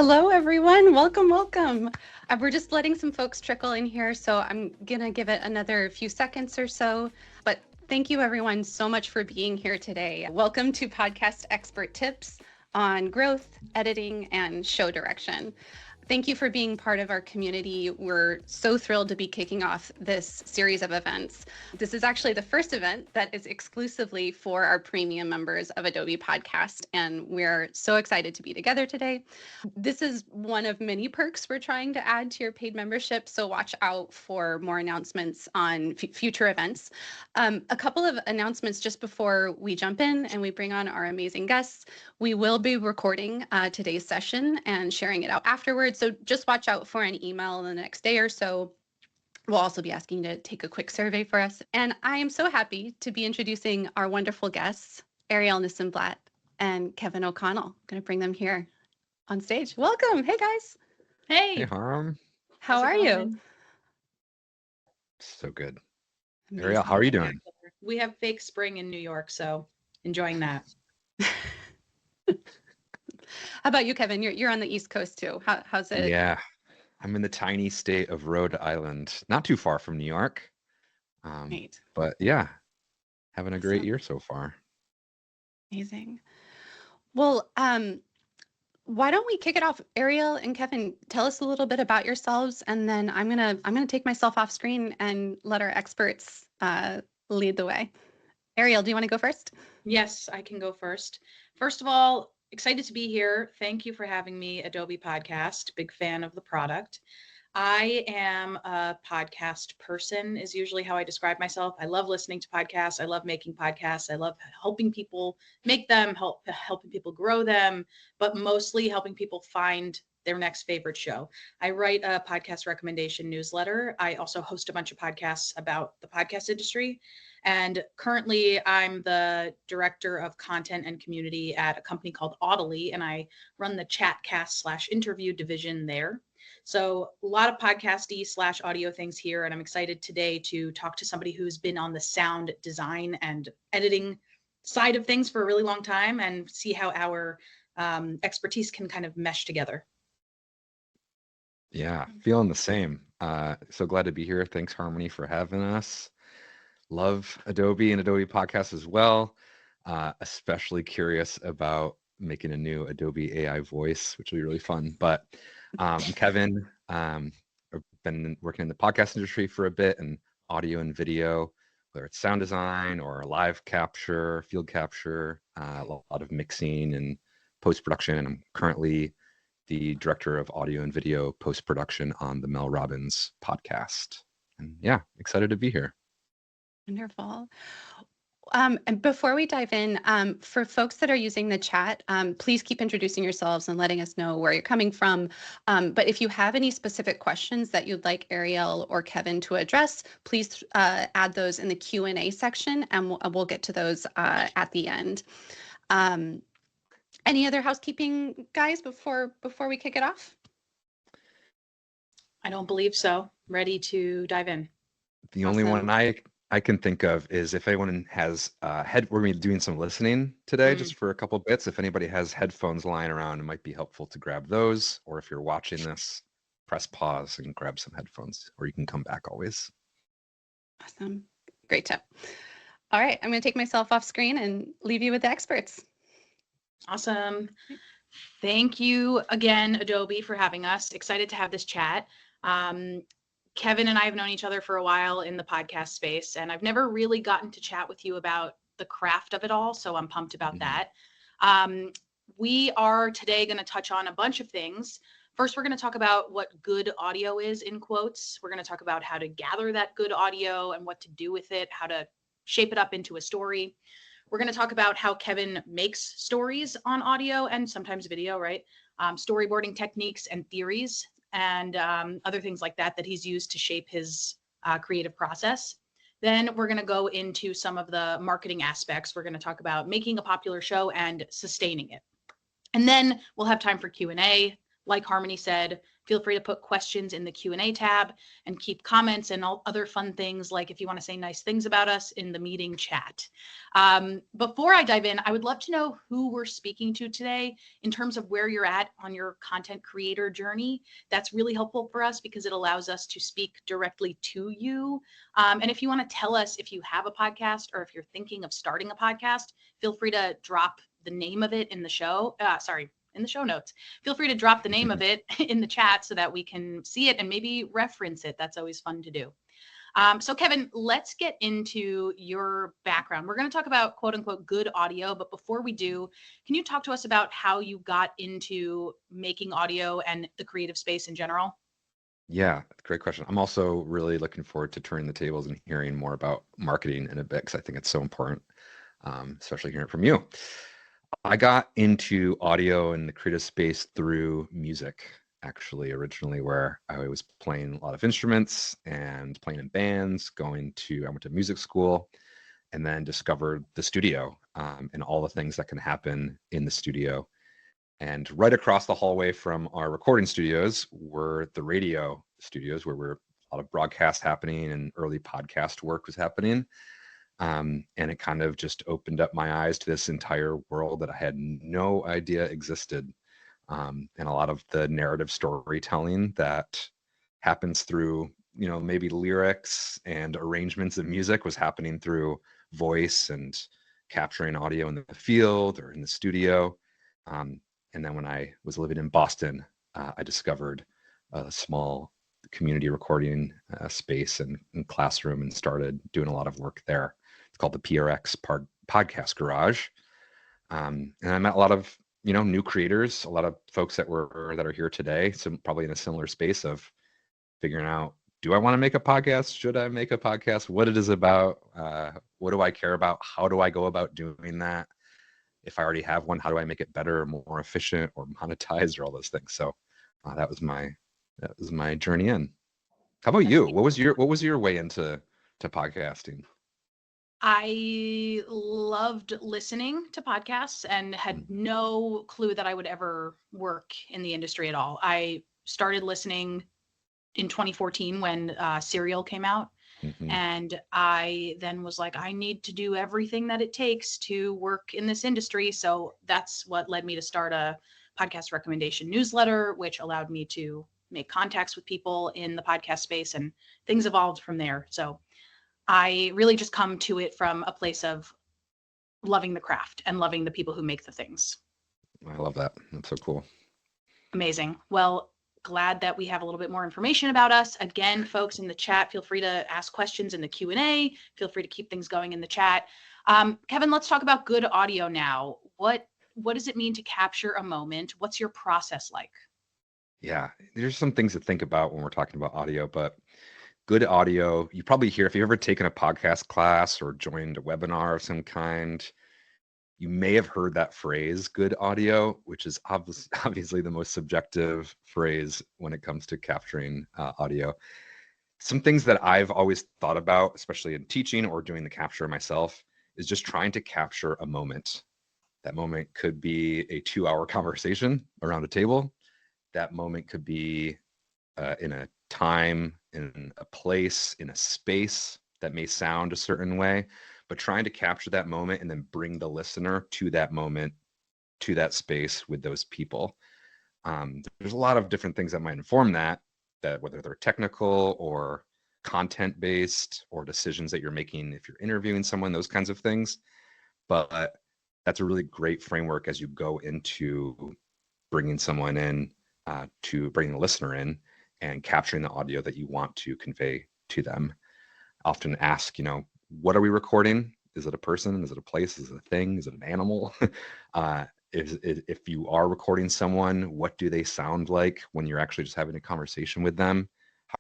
Hello, everyone. Welcome, welcome. We're just letting some folks trickle in here, so I'm going to give it another few seconds or so. But thank you, everyone, so much for being here today. Welcome to Podcast Expert Tips on Growth, Editing, and Show Direction. Thank you for being part of our community. We're so thrilled to be kicking off this series of events. This is actually the first event that is exclusively for our premium members of Adobe Podcast, and we're so excited to be together today. This is one of many perks we're trying to add to your paid membership, so watch out for more announcements on future events. A couple of announcements just before we jump in and we bring on our amazing guests. We will be recording today's session and sharing it out afterwards. So just watch out for an email in the next day or so. We'll also be asking to take a quick survey for us. And I am so happy to be introducing our wonderful guests, Arielle Nissenblatt and Kevin O'Connell. I'm going to bring them here on stage. Welcome. Hey, guys. Hey, Harm. How are you? So good. Amazing. Arielle, how are you doing? We have fake spring in New York, so enjoying that. How about you, Kevin? You're on the East Coast too. How's it? Yeah, I'm in the tiny state of Rhode Island, not too far from New York. Great. But yeah, having a great Awesome. year so far. Amazing. Well, why don't we kick it off? Arielle and Kevin, tell us a little bit about yourselves, and then I'm gonna take myself off screen and let our experts lead the way. Arielle, do you want to go first? Yes, I can go first. First of all, excited to be here. Thank you for having me, Adobe Podcast. Big fan of the product. I am a podcast person, is usually how I describe myself. I love listening to podcasts. I love making podcasts. I love helping people make them, helping people grow them, but mostly helping people find their next favorite show. I write a podcast recommendation newsletter. I also host a bunch of podcasts about the podcast industry. And currently I'm the director of content and community at a company called Audily, and I run the chatcast/interview division there. So a lot of podcasty/audio things here. And I'm excited today to talk to somebody who's been on the sound design and editing side of things for a really long time and see how our expertise can kind of mesh together. Yeah, feeling the same. So glad to be here. Thanks, Harmony, for having us. Love Adobe and Adobe Podcast as well. Especially curious about making a new Adobe AI voice, which will be really fun. But I'm Kevin. I've been working in the podcast industry for a bit, and audio and video, whether it's sound design or live capture, field capture, a lot of mixing and post-production. I'm currently the director of audio and video post-production on the Mel Robbins Podcast. And yeah, excited to be here. Wonderful. And before we dive in, for folks that are using the chat, please keep introducing yourselves and letting us know where you're coming from. But if you have any specific questions that you'd like Arielle or Kevin to address, please add those in the Q&A section, and we'll get to those at the end. Any other housekeeping, guys, before we kick it off? I don't believe so. Ready to dive in. The only one I can think of is if anyone has we're going to be doing some listening today, just for a couple bits. If anybody has headphones lying around, it might be helpful to grab those. Or if you're watching this, press pause and grab some headphones, or you can come back always. Awesome. Great tip. All right, I'm going to take myself off screen and leave you with the experts. Awesome. Thank you again, Adobe, for having us. Excited to have this chat. Kevin and I have known each other for a while in the podcast space, and I've never really gotten to chat with you about the craft of it all, so I'm pumped about that. We are today going to touch on a bunch of things. First, we're going to talk about what good audio is, in quotes. We're going to talk about how to gather that good audio and what to do with it, how to shape it up into a story. We're going to talk about how Kevin makes stories on audio and sometimes video, right? Storyboarding techniques and theories, and other things like that he's used to shape his creative process. Then we're going to go into some of the marketing aspects. We're going to talk about making a popular show and sustaining it. And then we'll have time for Q&A. Like Harmony said, Feel free to put questions in the Q&A tab and keep comments and all other fun things, like if you want to say nice things about us, in the meeting chat. Before I dive in, I would love to know who we're speaking to today in terms of where you're at on your content creator journey. That's really helpful for us because it allows us to speak directly to you. And if you want to tell us if you have a podcast or if you're thinking of starting a podcast, feel free to drop the name of it in the show. In the show notes. Feel free to drop the name of it in the chat so that we can see it and maybe reference it. That's always fun to do. So Kevin, let's get into your background. We're going to talk about quote unquote good audio, but before we do, can you talk to us about how you got into making audio and the creative space in general? Yeah, great question. I'm also really looking forward to turning the tables and hearing more about marketing in a bit, because I think it's so important, especially hearing it from you. I got into audio and the creative space through music, actually, originally, where I was playing a lot of instruments and playing in bands, I went to music school, and then discovered the studio and all the things that can happen in the studio. And right across the hallway from our recording studios were the radio studios, where a lot of broadcast happening and early podcast work was happening. And it kind of just opened up my eyes to this entire world that I had no idea existed. And a lot of the narrative storytelling that happens through, maybe lyrics and arrangements of music was happening through voice and capturing audio in the field or in the studio. And then when I was living in Boston, I discovered a small community recording space and classroom and started doing a lot of work there. It's called the PRX Podcast Garage. And I met a lot of, new creators, a lot of folks that are here today. So probably in a similar space of figuring out, do I want to make a podcast? Should I make a podcast? What it is about? What do I care about? How do I go about doing that? If I already have one, how do I make it better, more efficient, or monetized, or all those things? So that was my journey in. How about you? What was your way into podcasting? I loved listening to podcasts and had no clue that I would ever work in the industry at all. I started listening in 2014 when Serial came out. Mm-hmm. And I then was like, I need to do everything that it takes to work in this industry. So that's what led me to start a podcast recommendation newsletter, which allowed me to make contacts with people in the podcast space, and things evolved from there. So I really just come to it from a place of loving the craft and loving the people who make the things. I love that. That's so cool. Amazing. Well, glad that we have a little bit more information about us. Again, folks in the chat, feel free to ask questions in the Q&A. Feel free to keep things going in the chat. Kevin, let's talk about good audio now. What does it mean to capture a moment? What's your process like? Yeah, there's some things to think about when we're talking about audio, but good audio, you probably hear, if you've ever taken a podcast class or joined a webinar of some kind, you may have heard that phrase, good audio, which is obviously the most subjective phrase when it comes to capturing audio. Some things that I've always thought about, especially in teaching or doing the capture myself, is just trying to capture a moment. That moment could be a 2-hour conversation around a table. That moment could be in a time, in a place, in a space that may sound a certain way, but trying to capture that moment and then bring the listener to that moment, to that space with those people. There's a lot of different things that might inform that whether they're technical or content-based or decisions that you're making if you're interviewing someone, those kinds of things. But that's a really great framework as you go into bringing someone in, to bring the listener in and capturing the audio that you want to convey to them. Often ask, what are we recording? Is it a person? Is it a place? Is it a thing? Is it an animal? If you are recording someone, what do they sound like when you're actually just having a conversation with them?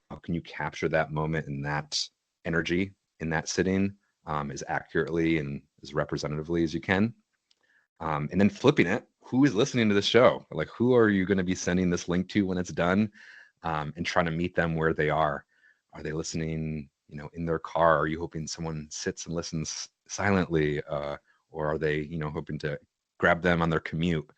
How can you capture that moment and that energy in that sitting as accurately and as representatively as you can? And then flipping it, who is listening to the show? Like, who are you going to be sending this link to when it's done? And trying to meet them where they are. Are they listening, in their car? Are you hoping someone sits and listens silently? Or are they, hoping to grab them on their commute?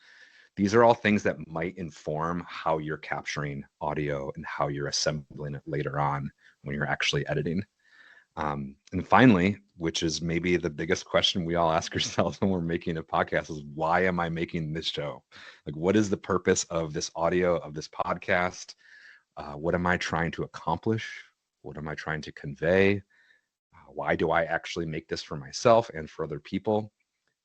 These are all things that might inform how you're capturing audio and how you're assembling it later on when you're actually editing. And finally, which is maybe the biggest question we all ask ourselves when we're making a podcast, is why am I making this show? Like, what is the purpose of this audio, of this podcast? What am I trying to accomplish? What am I trying to convey? Why do I actually make this for myself and for other people?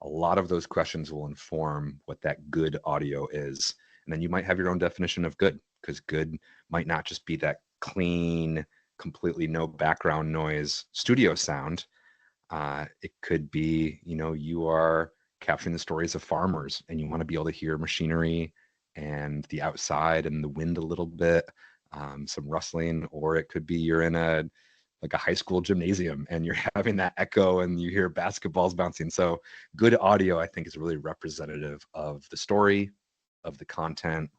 A lot of those questions will inform what that good audio is. And then you might have your own definition of good, because good might not just be that clean, completely no background noise studio sound. It could be, you are capturing the stories of farmers and you want to be able to hear machinery and the outside and the wind a little bit, some rustling, or it could be you're in a high school gymnasium and you're having that echo and you hear basketballs bouncing. So good audio, I think, is really representative of the story, of the content,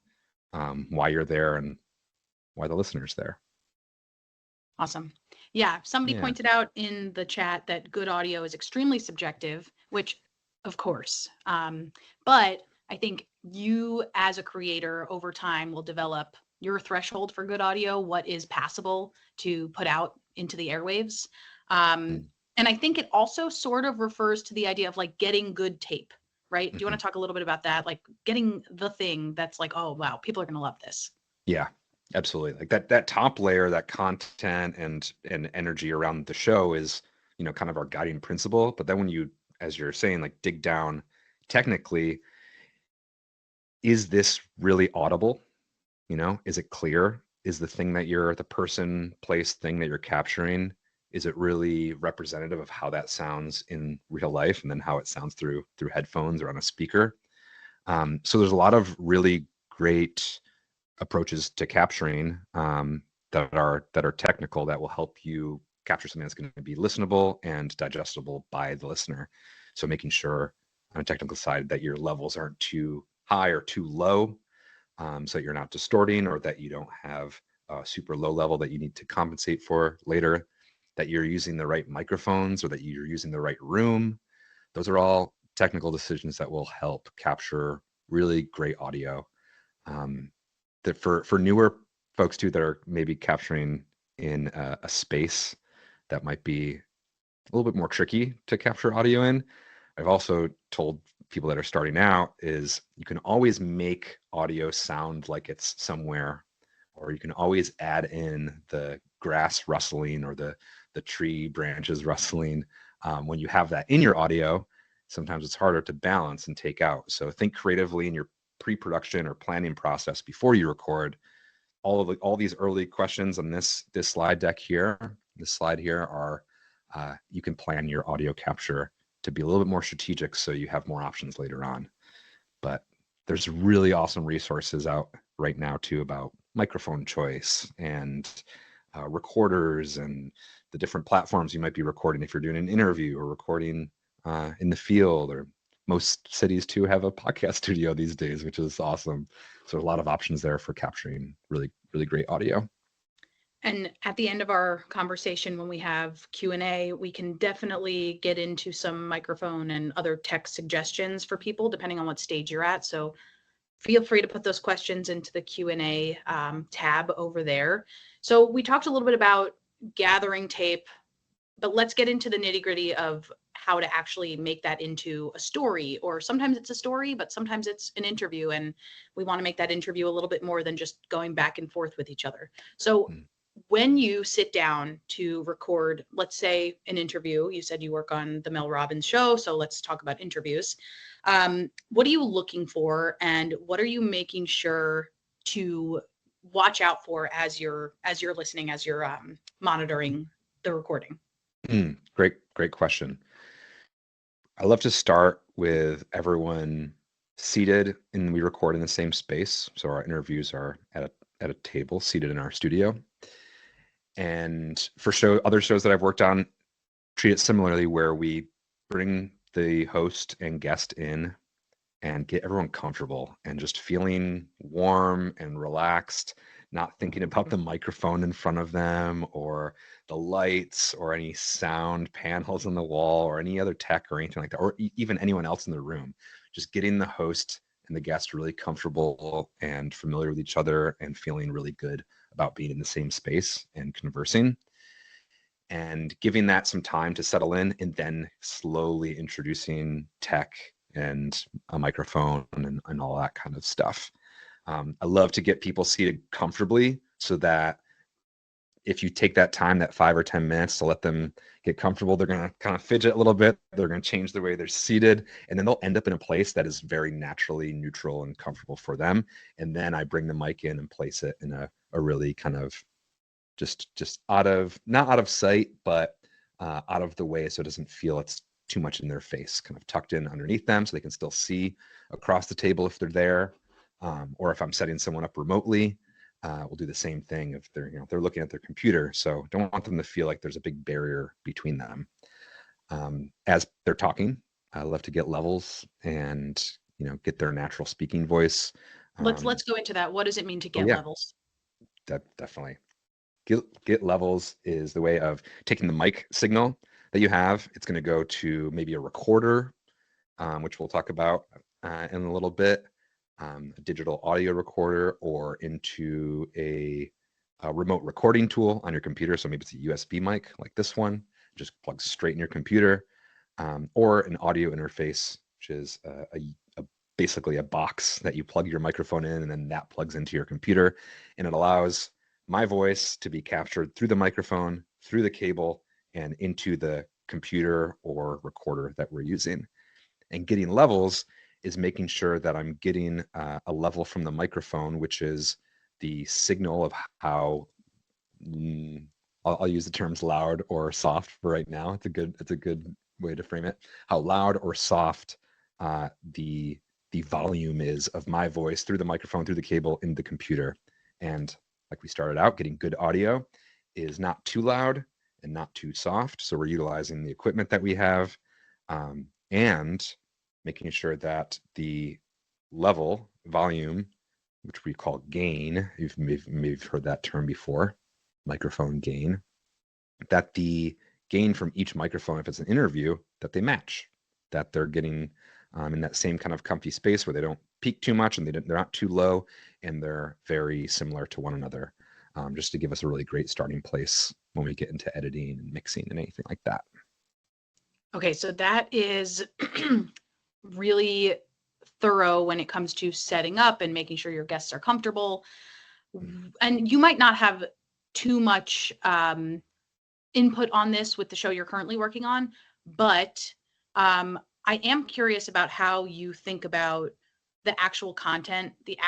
why you're there and why the listener's there. Awesome. Yeah. Somebody pointed out in the chat that good audio is extremely subjective, which of course, but I think you as a creator over time will develop your threshold for good audio, what is passable to put out into the airwaves. And I think it also sort of refers to the idea of like getting good tape, right? Do you want to talk a little bit about that? Like getting the thing that's like, oh, wow, people are going to love this. Yeah. Absolutely. Like that top layer, that content and energy around the show is, kind of our guiding principle. But then when you, as you're saying, like dig down technically, is this really audible? Is it clear? Is the thing that the person, place, thing that you're capturing, is it really representative of how that sounds in real life and then how it sounds through headphones or on a speaker? So there's a lot of really great approaches to capturing that are technical, that will help you capture something that's going to be listenable and digestible by the listener. So making sure on a technical side that your levels aren't too high or too low, so that you're not distorting, or that you don't have a super low level that you need to compensate for later, that you're using the right microphones or that you're using the right room. Those are all technical decisions that will help capture really great audio. That for newer folks too, that are maybe capturing in a space that might be a little bit more tricky to capture audio in, I've also told people that are starting out is you can always make audio sound like it's somewhere, or you can always add in the grass rustling or the tree branches rustling. When you have that in your audio, sometimes it's harder to balance and take out. So think creatively in your pre-production or planning process before you record. All these early questions on this slide deck here, this slide here are you can plan your audio capture to be a little bit more strategic so you have more options later on. But there's really awesome resources out right now too about microphone choice and recorders and the different platforms you might be recording if you're doing an interview or recording in the field, or most cities too have a podcast studio these days, which is awesome. So there's a lot of options there for capturing really, really great audio. And at the end of our conversation, when we have Q&A, we can definitely get into some microphone and other tech suggestions for people, depending on what stage you're at. So feel free to put those questions into the Q&A tab over there. So we talked a little bit about gathering tape, but let's get into the nitty-gritty of how to actually make that into a story. Or sometimes it's a story, but sometimes it's an interview, and we want to make that interview a little bit more than just going back and forth with each other. So when you sit down to record, let's say an interview, you said you work on the Mel Robbins show, so let's talk about interviews. What are you looking for, and what are you making sure to watch out for as you're listening, as you're monitoring the recording? Great question. I love to start with everyone seated, and we record in the same space. So our interviews are at a table seated in our studio. And for other shows that I've worked on, treat it similarly, where we bring the host and guest in and get everyone comfortable and just feeling warm and relaxed, not thinking about the microphone in front of them or the lights or any sound panels on the wall or any other tech or anything like that, or even anyone else in the room. Just getting the host and the guests are really comfortable and familiar with each other and feeling really good about being in the same space and conversing, and giving that some time to settle in, and then slowly introducing tech and a microphone and all that kind of stuff. I love to get people seated comfortably so that if you take that time, that 5 or 10 minutes to let them get comfortable, they're going to kind of fidget a little bit. They're going to change the way they're seated, and then they'll end up in a place that is very naturally neutral and comfortable for them. And then I bring the mic in and place it in a really kind of just not out of sight, but out of the way, so it doesn't feel it's too much in their face, kind of tucked in underneath them so they can still see across the table if they're there. Or if I'm setting someone up remotely, we'll do the same thing if they're looking at their computer. So don't want them to feel like there's a big barrier between them. As they're talking, I love to get levels and get their natural speaking voice. Let's go into that. What does it mean to get levels? Definitely. Get levels is the way of taking the mic signal that you have. It's going to go to maybe a recorder, which we'll talk about in a little bit. A digital audio recorder, or into a remote recording tool on your computer. So maybe it's a USB mic like this one, just plugs straight in your computer, or an audio interface, which is basically a box that you plug your microphone in, and then that plugs into your computer, and it allows my voice to be captured through the microphone, through the cable, and into the computer or recorder that we're using. And getting levels is making sure that I'm getting a level from the microphone, which is the signal of how, I'll use the terms loud or soft for right now. It's a good way to frame it. How loud or soft the volume is of my voice through the microphone, through the cable, in the computer. And like we started out, getting good audio is not too loud and not too soft. So we're utilizing the equipment that we have, and making sure that the level volume, which we call gain, you've maybe heard that term before, microphone gain, that the gain from each microphone, if it's an interview, that they match, that they're getting in that same kind of comfy space where they don't peak too much and they're not too low, and they're very similar to one another, just to give us a really great starting place when we get into editing and mixing and anything like that. Okay, so that is really thorough when it comes to setting up and making sure your guests are comfortable. And you might not have too much input on this with the show you're currently working on, but I am curious about how you think about the actual content, the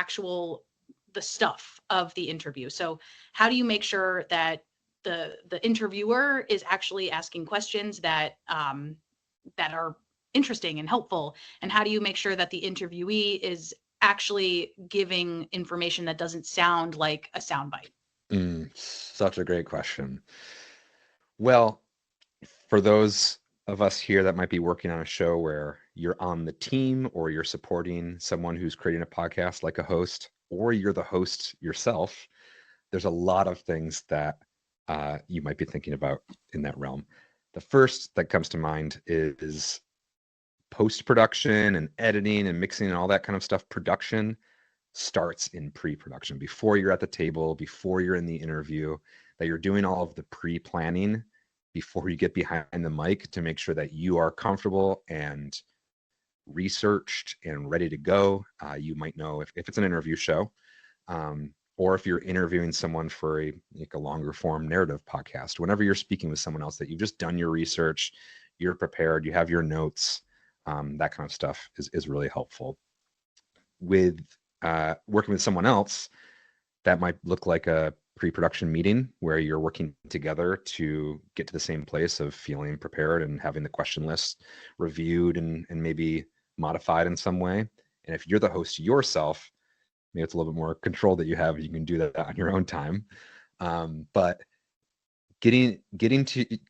stuff of the interview. So how do you make sure that the interviewer is actually asking questions that are interesting and helpful? And how do you make sure that the interviewee is actually giving information that doesn't sound like a soundbite? Such a great question. Well, for those of us here that might be working on a show where you're on the team, or you're supporting someone who's creating a podcast like a host, or you're the host yourself, there's a lot of things that you might be thinking about in that realm. The first that comes to mind is post-production and editing and mixing and all that kind of stuff. Production starts in pre-production, before you're at the table, before you're in the interview, that you're doing all of the pre-planning before you get behind the mic to make sure that you are comfortable and researched and ready to go. You might know if it's an interview show, or if you're interviewing someone for a longer form narrative podcast, whenever you're speaking with someone else, that you've just done your research, you're prepared, you have your notes, that kind of stuff is really helpful. With working with someone else, that might look like a pre-production meeting where you're working together to get to the same place of feeling prepared and having the question list reviewed and maybe modified in some way. And if you're the host yourself, maybe it's a little bit more control that you have. You can do that on your own time. But getting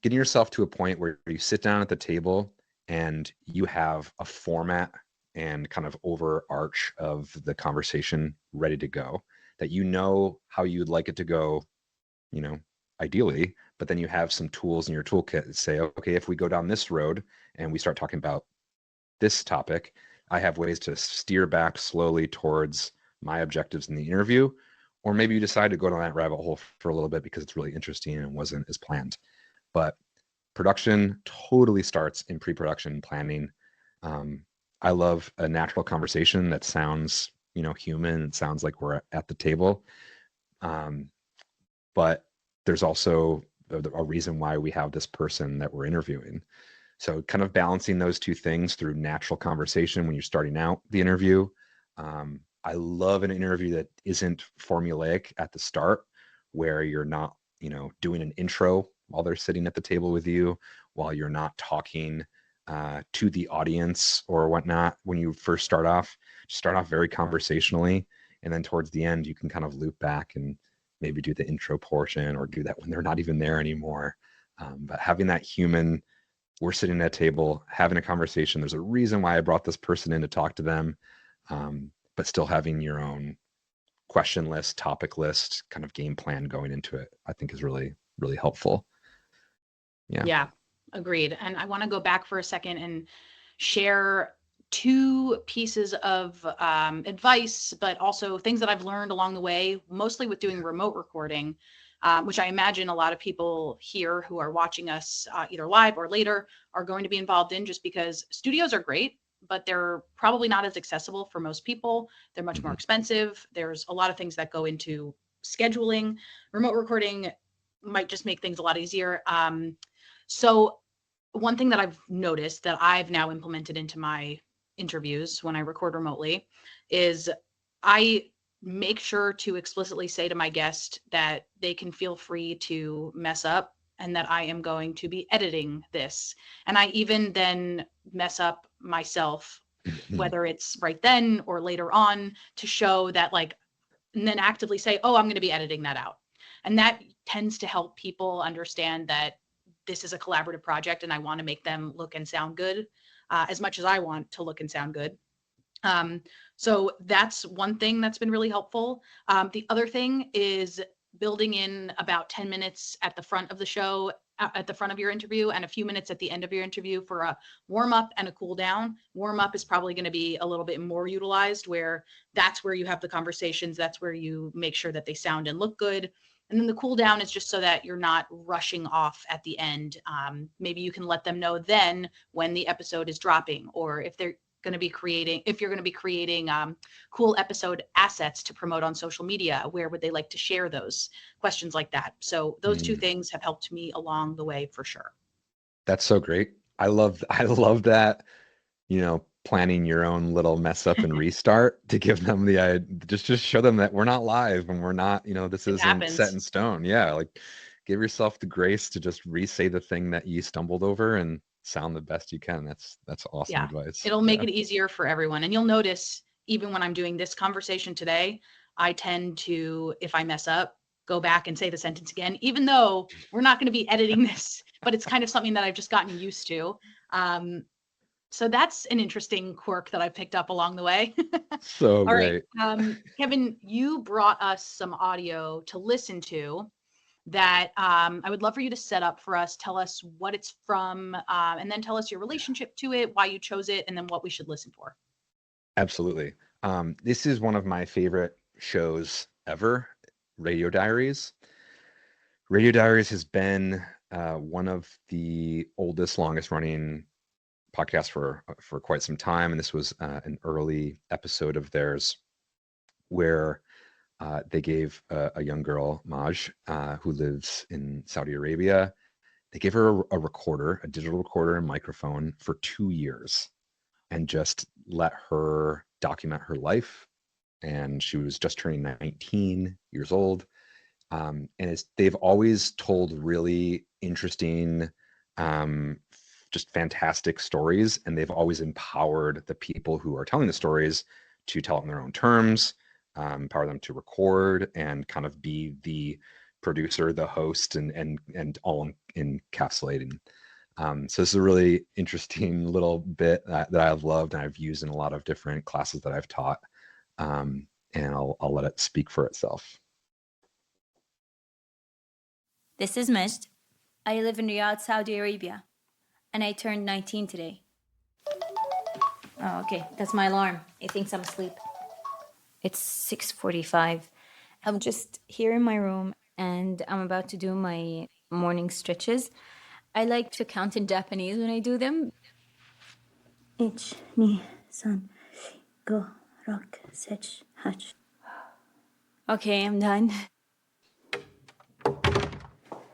yourself to a point where you sit down at the table and you have a format and kind of overarch of the conversation ready to go, that you know how you'd like it to go, ideally, but then you have some tools in your toolkit that say, okay, if we go down this road and we start talking about this topic, I have ways to steer back slowly towards my objectives in the interview, or maybe you decide to go down that rabbit hole for a little bit because it's really interesting and wasn't as planned. But production totally starts in pre-production planning. I love a natural conversation that sounds, human. It sounds like we're at the table. But there's also a reason why we have this person that we're interviewing. So kind of balancing those two things through natural conversation when you're starting out the interview. I love an interview that isn't formulaic at the start, where you're not, doing an intro while they're sitting at the table with you, while you're not talking to the audience or whatnot. When you first start off very conversationally, and then towards the end, you can kind of loop back and maybe do the intro portion, or do that when they're not even there anymore. But having that human, we're sitting at a table, having a conversation. There's a reason why I brought this person in to talk to them, but still having your own question list, topic list, kind of game plan going into it, I think is really, really helpful. Yeah, agreed. And I want to go back for a second and share two pieces of advice, but also things that I've learned along the way, mostly with doing remote recording, which I imagine a lot of people here who are watching us either live or later are going to be involved in, just because studios are great, but they're probably not as accessible for most people. They're much more expensive. There's a lot of things that go into scheduling. Remote recording might just make things a lot easier. So one thing that I've noticed that I've now implemented into my interviews when I record remotely is I make sure to explicitly say to my guest that they can feel free to mess up and that I am going to be editing this. And I even then mess up myself, whether it's right then or later on, to show that, like, and then actively say, oh, I'm going to be editing that out. And that tends to help people understand that this is a collaborative project and I want to make them look and sound good as much as I want to look and sound good. So that's one thing that's been really helpful. The other thing is building in about 10 minutes at the front of the show, at the front of your interview, and a few minutes at the end of your interview for a warm up and a cool down. Warm up is probably going to be a little bit more utilized, where that's where you have the conversations. That's where you make sure that they sound and look good. And then the cool down is just so that you're not rushing off at the end. Maybe you can let them know then when the episode is dropping, or if you're going to be creating cool episode assets to promote on social media, where would they like to share those? Questions like that. So those two things have helped me along the way for sure. That's so great. I love that, planning your own little mess up and restart to give them just show them that we're not live and we're not, this isn't set in stone. Yeah. Like, give yourself the grace to just re-say the thing that you stumbled over and sound the best you can. That's awesome advice. It'll make it easier for everyone. And you'll notice, even when I'm doing this conversation today, I tend to, if I mess up, go back and say the sentence again, even though we're not going to be editing this, but it's kind of something that I've just gotten used to. So that's an interesting quirk that I picked up along the way. So great. All right. Kevin, you brought us some audio to listen to that I would love for you to set up for us. Tell us what it's from, and then tell us your relationship to it, why you chose it, and then what we should listen for. Absolutely. This is one of my favorite shows ever, Radio Diaries. Radio Diaries has been one of the oldest, longest running podcasts for quite some time. And this was an early episode of theirs where they gave a young girl, Maj, who lives in Saudi Arabia, they gave her a digital recorder and microphone for 2 years and just let her document her life. And she was just turning 19 years old. And they've always told really interesting, just fantastic stories. And they've always empowered the people who are telling the stories to tell it in their own terms, empower them to record and kind of be the producer, the host, and all encapsulating. So this is a really interesting little bit that I've loved and I've used in a lot of different classes that I've taught. And I'll let it speak for itself. This is Majd. I live in Riyadh, Saudi Arabia, and I turned 19 today. Oh, okay. That's my alarm. It thinks I'm asleep. It's 6:45. I'm just here in my room and I'm about to do my morning stretches. I like to count in Japanese when I do them. 1, 2, 3, 4, 5, 6, 7, 8. Okay, I'm done.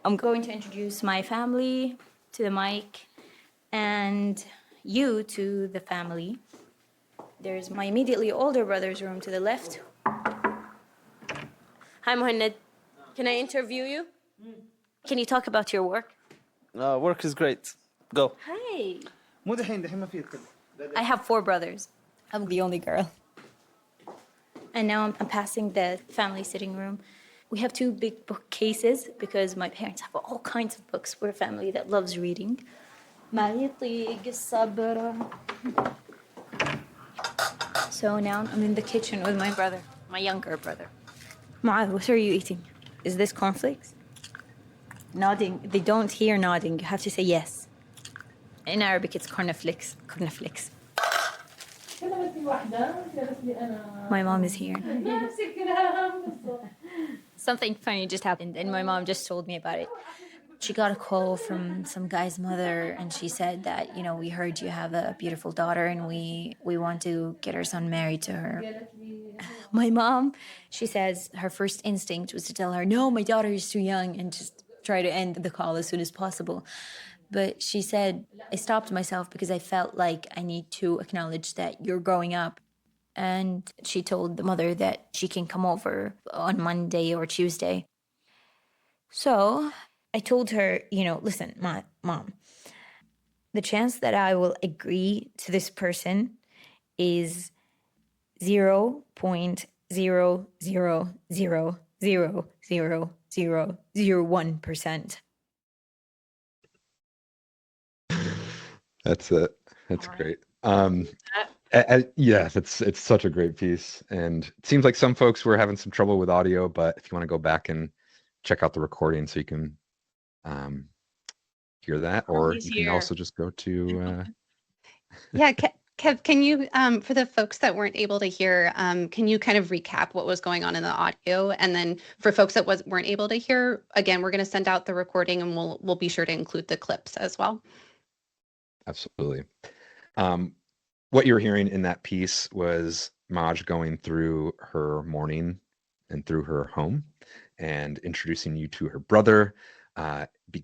I'm going to introduce my family to the mic and you to the family. There's my immediately older brother's room to the left. Hi, Mohamed. Can I interview you? Can you talk about your work? Work is great. Go. Hi. مو دحين ما في I have 4 brothers. I'm the only girl. And now I'm passing the family sitting room. We have 2 big bookcases because my parents have all kinds of books. We're a family that loves reading. ما يطيق الصبر. So now I'm in the kitchen with my brother, my younger brother. Mu'adh, what are you eating? Is this cornflakes? Nodding. They don't hear nodding. You have to say yes. In Arabic, it's cornflakes. Cornflakes. My mom is here. Something funny just happened, and my mom just told me about it. She got a call from some guy's mother, and she said that, we heard you have a beautiful daughter, and we want to get our son married to her. My mom, she says her first instinct was to tell her, no, my daughter is too young, and just try to end the call as soon as possible. But she said, I stopped myself because I felt like I need to acknowledge that you're growing up. And she told the mother that she can come over on Monday or Tuesday. So I told her, listen, mom, the chance that I will agree to this person is 0.000000001%. That's it. That's All right. great. Yeah, it's such a great piece, and it seems like some folks were having some trouble with audio, but if you want to go back and check out the recording, so you can hear that, or He's you can here. also just go to. Yeah, Kev, can you, for the folks that weren't able to hear, can you kind of recap what was going on in the audio? And then for folks that weren't able to hear, again, we're going to send out the recording, and we'll be sure to include the clips as well. Absolutely. What you're hearing in that piece was Maj going through her morning and through her home and introducing you to her brother,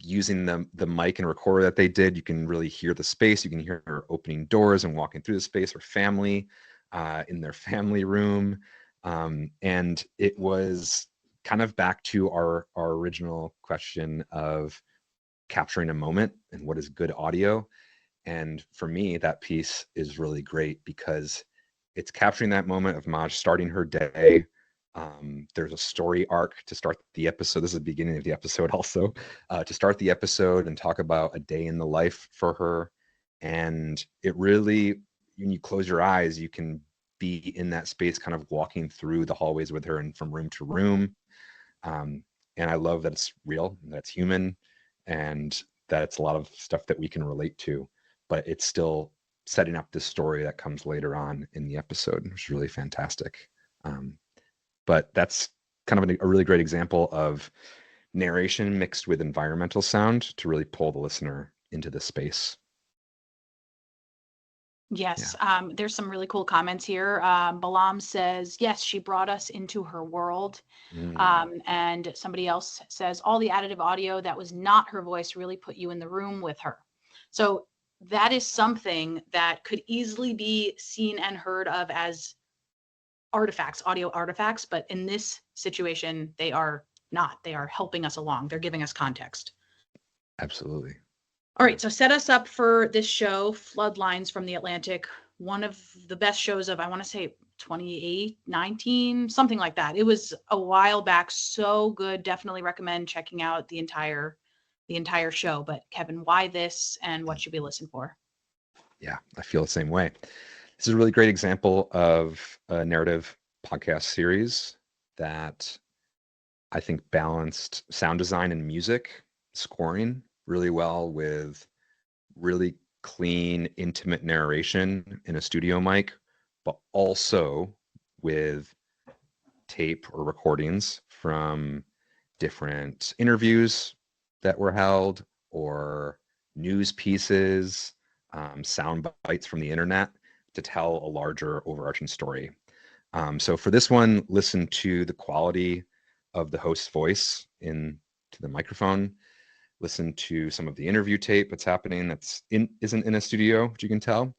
using the mic and recorder that they did. You can really hear the space. You can hear her opening doors and walking through the space, her family in their family room. And it was kind of back to our original question of capturing a moment and what is good audio. And for me, that piece is really great because it's capturing that moment of Maj starting her day. There's a story arc to start the episode. This is the beginning of the episode also, to start the episode and talk about a day in the life for her. And it really, when you close your eyes, you can be in that space, kind of walking through the hallways with her and from room to room. And I love that it's real, that it's human, and that it's a lot of stuff that we can relate to, but it's still setting up this story that comes later on in the episode, which is really fantastic. But that's kind of a really great example of narration mixed with environmental sound to really pull the listener into the space. Yes, there's some really cool comments here. Balam says, yes, she brought us into her world. And somebody else says, all the additive audio that was not her voice really put you in the room with her. So that is something that could easily be seen and heard of as artifacts, audio artifacts. But in this situation, they are not. They are helping us along. They're giving us context. Absolutely. All right, so set us up for this show, Floodlines from the Atlantic, one of the best shows of, I want to say 2019, something like that. It was a while back, so good. Definitely recommend checking out the entire show. But Kevin, why this and what should we listen for? Yeah, I feel the same way. This is a really great example of a narrative podcast series that I think balanced sound design and music scoring really well with really clean, intimate narration in a studio mic, but also with tape or recordings from different interviews that were held or news pieces, sound bites from the internet to tell a larger overarching story. So for this one, listen to the quality of the host's voice into the microphone. Listen to some of the interview tape that's happening isn't in a studio, which you can tell.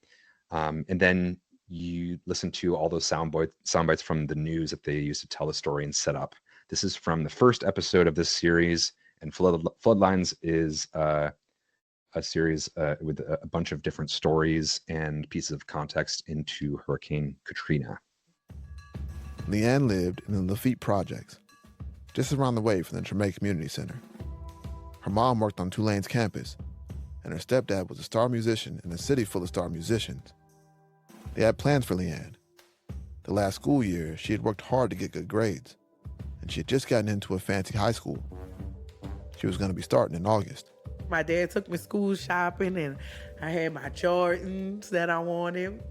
And then you listen to all those sound bites from the news that they use to tell the story and set up. This is from the first episode of this series, and Floodlines is a series with a bunch of different stories and pieces of context into Hurricane Katrina. Leanne lived in the Lafitte Projects, just around the way from the Treme Community Center. Her mom worked on Tulane's campus, and her stepdad was a star musician in a city full of star musicians. They had plans for Leanne. The last school year, she had worked hard to get good grades, and she had just gotten into a fancy high school. She was going to be starting in August. My dad took me school shopping, and I had my Jordans that I wanted.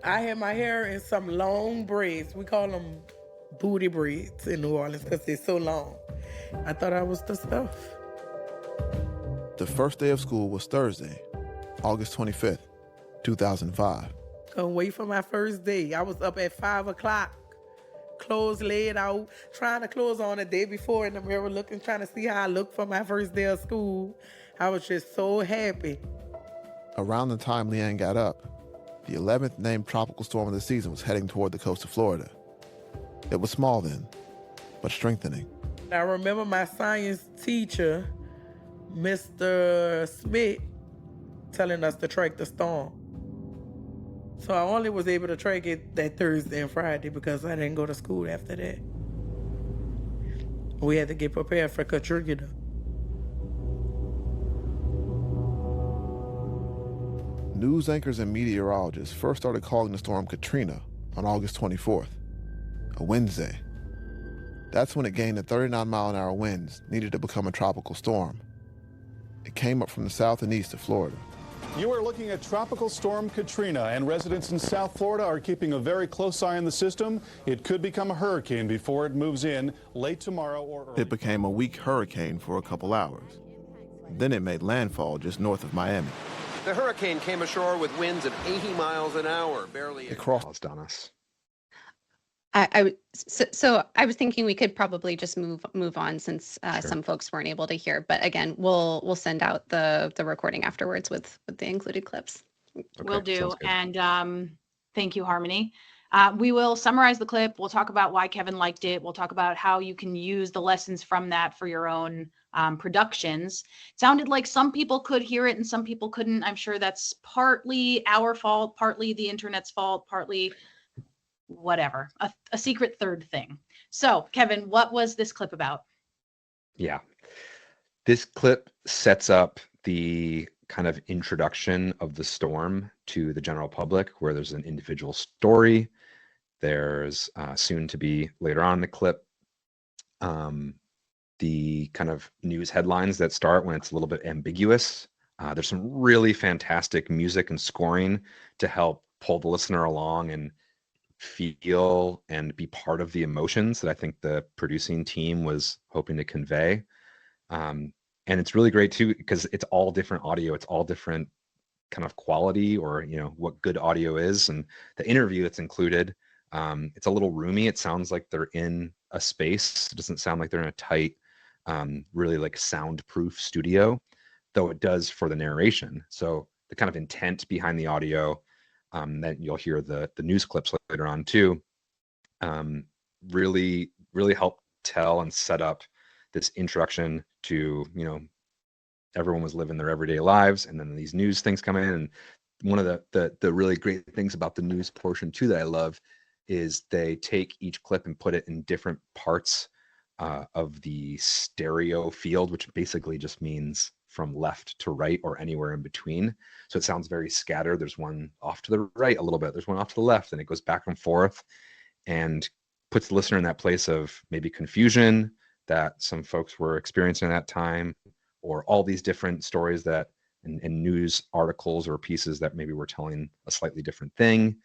I had my hair in some long braids. We call them booty braids in New Orleans because they're so long. I thought I was the stuff. The first day of school was Thursday, August 25th, 2005. Couldn't wait for my first day. I was up at 5 o'clock, clothes laid out, trying to clothes on the day before in the mirror, looking, trying to see how I looked for my first day of school. I was just so happy. Around the time Leanne got up, the 11th named tropical storm of the season was heading toward the coast of Florida. It was small then, but strengthening. I remember my science teacher, Mr. Smith, telling us to track the storm. So I only was able to track it that Thursday and Friday because I didn't go to school after that. We had to get prepared for Katrina. News anchors and meteorologists first started calling the storm Katrina on August 24th, a Wednesday. That's when it gained the 39-mile-an-hour winds needed to become a tropical storm. It came up from the south and east of Florida. You are looking at Tropical Storm Katrina, and residents in South Florida are keeping a very close eye on the system. It could become a hurricane before it moves in late tomorrow or early. It became a weak hurricane for a couple hours. Then it made landfall just north of Miami. The hurricane came ashore with winds of 80 miles an hour, barely. It crossed on us. So I was thinking we could probably just move on since Sure. some folks weren't able to hear. But again, we'll send out the recording afterwards with the included clips. Will do. sounds good. And thank you, Harmony. We will summarize the clip. We'll talk about why Kevin liked it. We'll talk about how you can use the lessons from that for your own productions. It sounded like some people could hear it and some people couldn't. I'm sure that's partly our fault, partly the internet's fault, partly whatever, a secret third thing. So, Kevin, what was this clip about? Yeah. This clip sets up the kind of introduction of the storm to the general public, where there's an individual story. There's soon to be later on in the clip, the kind of news headlines that start when it's a little bit ambiguous. There's some really fantastic music and scoring to help pull the listener along and feel and be part of the emotions that I think the producing team was hoping to convey. And it's really great too, because it's all different audio. It's all different kind of quality, or, you know, what good audio is. And the interview that's included, it's a little roomy. It sounds like they're in a space. It doesn't sound like they're in a tight, really like soundproof studio, though it does for the narration. So the kind of intent behind the audio, that you'll hear the news clips later on too, really help tell and set up this introduction to, you know, everyone was living their everyday lives, and then these news things come in. And one of the really great things about the news portion too that I love is they take each clip and put it in different parts of the stereo field, which basically just means from left to right or anywhere in between. So it sounds very scattered. There's one off to the right a little bit, there's one off to the left, and it goes back and forth and puts the listener in that place of maybe confusion that some folks were experiencing at that time, or all these different stories that and news articles or pieces that maybe we're telling a slightly different thing.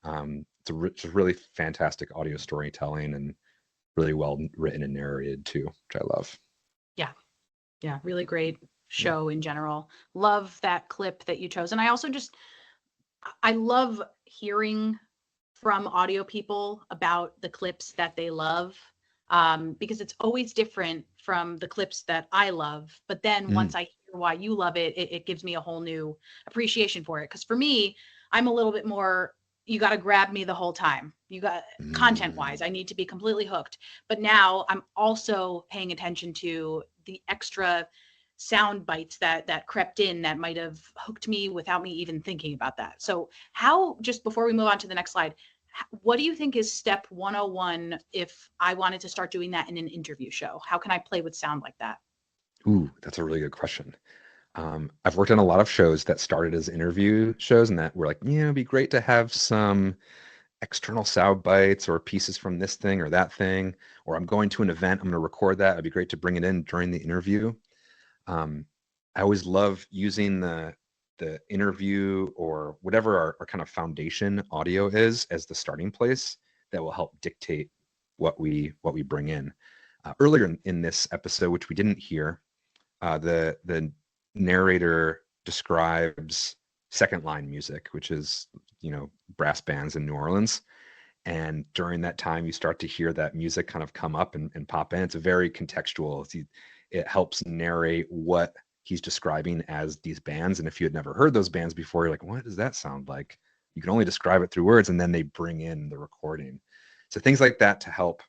It's really fantastic audio storytelling and really well written and narrated too, which I love. Yeah, really great show in general. Love that clip that you chose. And I love hearing from audio people about the clips that they love, because it's always different from the clips that I love. But then once I hear why you love it, it gives me a whole new appreciation for it. Because for me, I'm a little bit more, you got to grab me the whole time. You got content wise, I need to be completely hooked. But now I'm also paying attention to the extra sound bites that crept in that might have hooked me without me even thinking about that. So how, just before we move on to the next slide, what do you think is step 101 if I wanted to start doing that in an interview show? How can I play with sound like that? Ooh, that's a really good question. I've worked on a lot of shows that started as interview shows and that were like, it'd be great to have some external sound bites or pieces from this thing or that thing, or I'm going to an event, I'm going to record that. It'd be great to bring it in during the interview. I always love using the interview or whatever our kind of foundation audio is as the starting place that will help dictate what we bring in. Earlier in this episode, which we didn't hear, the narrator describes second line music, which is, brass bands in New Orleans. And during that time, you start to hear that music kind of come up and pop in. It's a very contextual. It helps narrate what he's describing as these bands. And if you had never heard those bands before, you're like, what does that sound like? You can only describe it through words, and then they bring in the recording. So things like that to help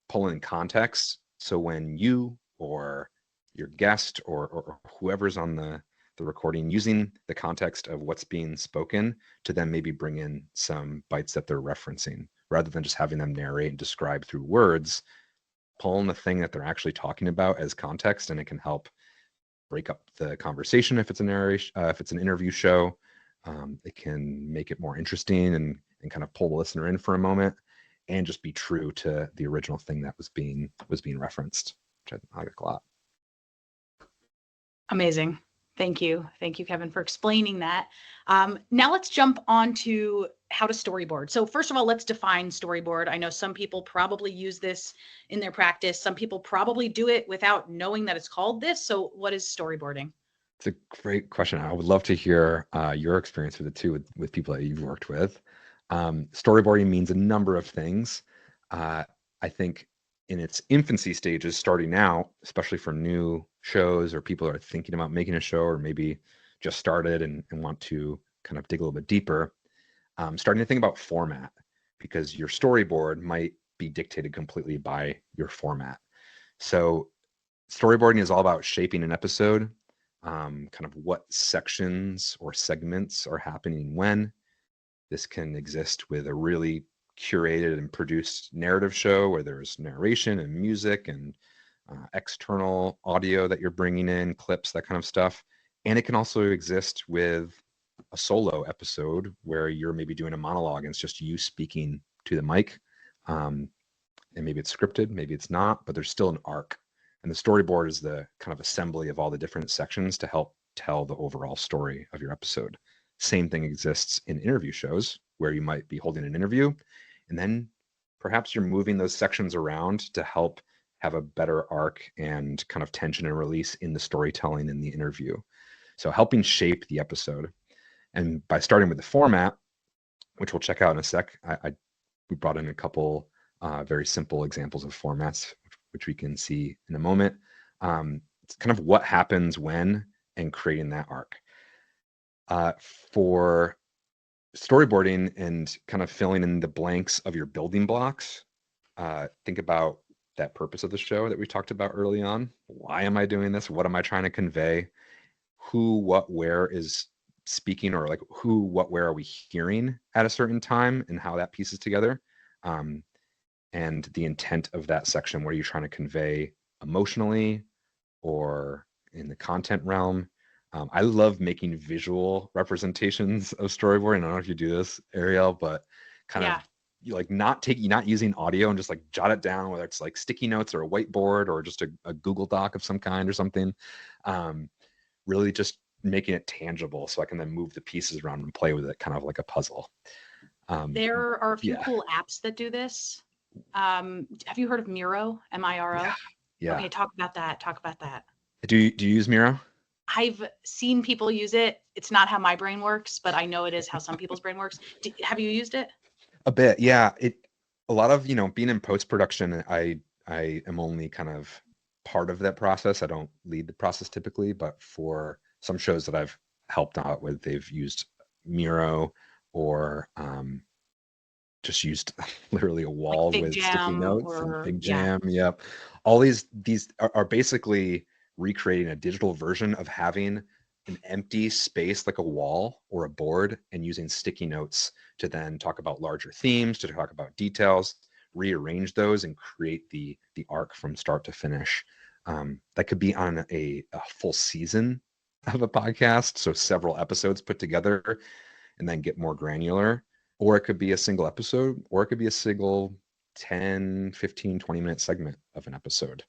pull in context. So when you or your guest or whoever's on the recording using the context of what's being spoken to then maybe bring in some bites that they're referencing, rather than just having them narrate and describe through words, pull in the thing that they're actually talking about as context, and it can help break up the conversation if it's a narration, if it's an interview show. It can make it more interesting and kind of pull the listener in for a moment, and just be true to the original thing that was being referenced, which I like a lot. Amazing. Thank you, Kevin, for explaining that. Now let's jump on to how to storyboard. So first of all, let's define storyboard. I know some people probably use this in their practice. Some people probably do it without knowing that it's called this. So what is storyboarding? It's a great question. I would love to hear your experience with it too, with people that you've worked with. Storyboarding means a number of things. I think in its infancy stages, starting out, especially for new shows or people who are thinking about making a show or maybe just started and want to kind of dig a little bit deeper, starting to think about format, because your storyboard might be dictated completely by your format. So storyboarding is all about shaping an episode, kind of what sections or segments are happening when. This can exist with a really curated and produced narrative show where there's narration and music and external audio that you're bringing in, clips, that kind of stuff. And it can also exist with a solo episode where you're maybe doing a monologue and it's just you speaking to the mic. And maybe it's scripted, maybe it's not, but there's still an arc. And the storyboard is the kind of assembly of all the different sections to help tell the overall story of your episode. Same thing exists in interview shows where you might be holding an interview and then perhaps you're moving those sections around to help have a better arc and kind of tension and release in the storytelling in the interview. So helping shape the episode. And by starting with the format, which we'll check out in a sec, we brought in a couple very simple examples of formats, which we can see in a moment. It's kind of what happens when and creating that arc. For storyboarding and kind of filling in the blanks of your building blocks, think about that purpose of the show that we talked about early on. Why am I doing this? What am I trying to convey? Who, what, where is speaking, or like who, what, where are we hearing at a certain time and how that pieces together? And the intent of that section, what are you trying to convey emotionally or in the content realm? I love making visual representations of storyboarding. I don't know if you do this, Arielle, but kind of you like not using audio and just like jot it down, whether it's like sticky notes or a whiteboard or just a Google Doc of some kind or something. Really just making it tangible so I can then move the pieces around and play with it kind of like a puzzle. There are a few yeah. cool apps that do this. Have you heard of Miro? Miro? Yeah. Okay, talk about that. Do you use Miro? I've seen people use it. It's not how my brain works, but I know it is how some people's brain works. Have you used it? A bit, yeah. A lot of, being in post-production, I am only kind of part of that process. I don't lead the process typically, but for some shows that I've helped out with, they've used Miro or just used literally a wall like with sticky notes and Big yeah. Jam. Yep. All these are basically recreating a digital version of having an empty space like a wall or a board and using sticky notes to then talk about larger themes, to talk about details, rearrange those and create the arc from start to finish. That could be on a full season of a podcast, so several episodes put together and then get more granular, or it could be a single episode, or it could be a single 10, 15, 20-minute segment of an episode.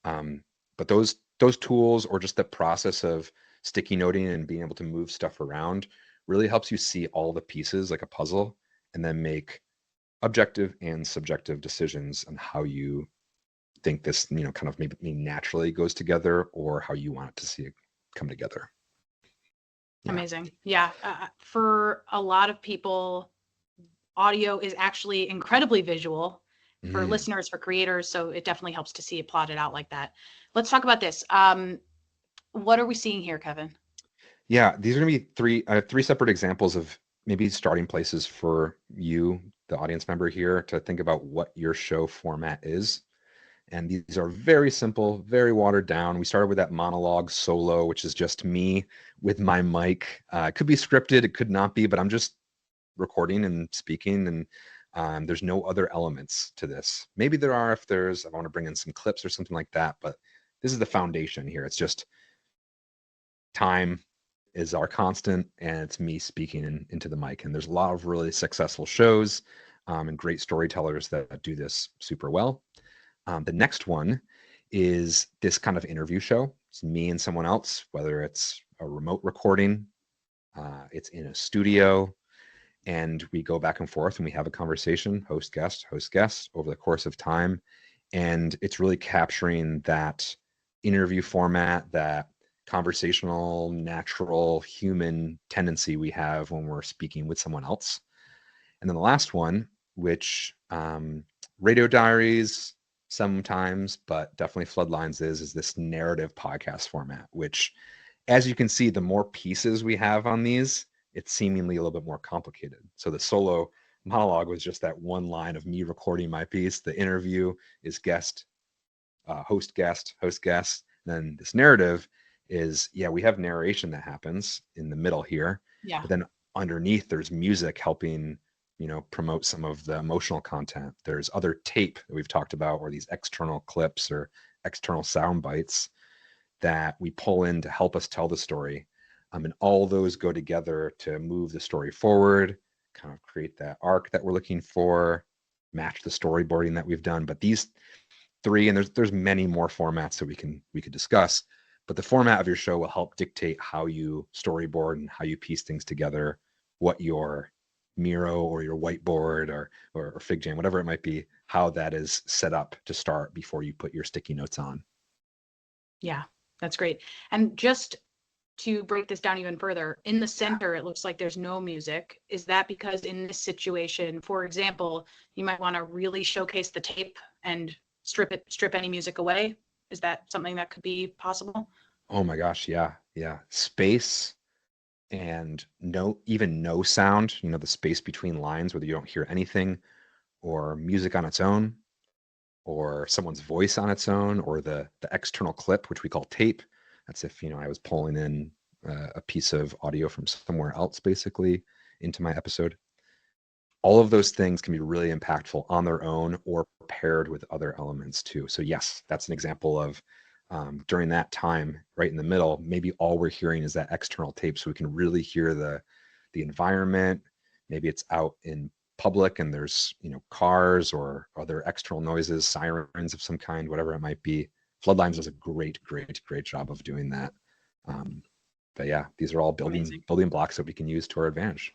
But those tools, or just the process of sticky noting and being able to move stuff around, really helps you see all the pieces like a puzzle and then make objective and subjective decisions on how you think this, kind of maybe naturally goes together, or how you want it to see it come together. Yeah. Amazing. Yeah. For a lot of people, audio is actually incredibly visual for listeners, for creators. So it definitely helps to see it plotted out like that. Let's talk about this. What are we seeing here, Kevin? Yeah, these are going to be three separate examples of maybe starting places for you, the audience member here, to think about what your show format is. And these are very simple, very watered down. We started with that monologue solo, which is just me with my mic. It could be scripted, it could not be, but I'm just recording and speaking, and there's no other elements to this. Maybe there are if I want to bring in some clips or something like that, but this is the foundation here. It's just time is our constant, and it's me speaking into the mic. And there's a lot of really successful shows and great storytellers that do this super well. The next one is this kind of interview show. It's me and someone else, whether it's a remote recording, it's in a studio, and we go back and forth and we have a conversation, host guest over the course of time. And it's really capturing that interview format, that conversational, natural, human tendency we have when we're speaking with someone else. And then the last one, which Radio Diaries sometimes, but definitely Floodlines is this narrative podcast format, which, as you can see, the more pieces we have on these, it's seemingly a little bit more complicated. So the solo monologue was just that one line of me recording my piece. The interview is guest, host guest. Then this narrative is, we have narration that happens in the middle here. Yeah. But then underneath there's music helping, promote some of the emotional content. There's other tape that we've talked about, or these external clips or external sound bites that we pull in to help us tell the story. And all those go together to move the story forward, kind of create that arc that we're looking for, match the storyboarding that we've done. But these three, and there's many more formats that we could discuss, but the format of your show will help dictate how you storyboard and how you piece things together, what your Miro or your whiteboard or Fig Jam, whatever it might be, how that is set up to start before you put your sticky notes on. Yeah, that's great. And just to break this down even further, in the center, it looks like there's no music. Is that because in this situation, for example, you might want to really showcase the tape and strip any music away? Is that something that could be possible? Oh my gosh, yeah. Space and no sound, the space between lines, whether you don't hear anything, or music on its own, or someone's voice on its own, or the external clip, which we call tape. That's if, I was pulling in a piece of audio from somewhere else, basically, into my episode. All of those things can be really impactful on their own or paired with other elements too. So yes, that's an example of during that time, right in the middle, maybe all we're hearing is that external tape, so we can really hear the environment. Maybe it's out in public and there's, cars or other external noises, sirens of some kind, whatever it might be. Floodlines does a great job of doing that. yeah, these are all Amazing. building blocks that we can use to our advantage.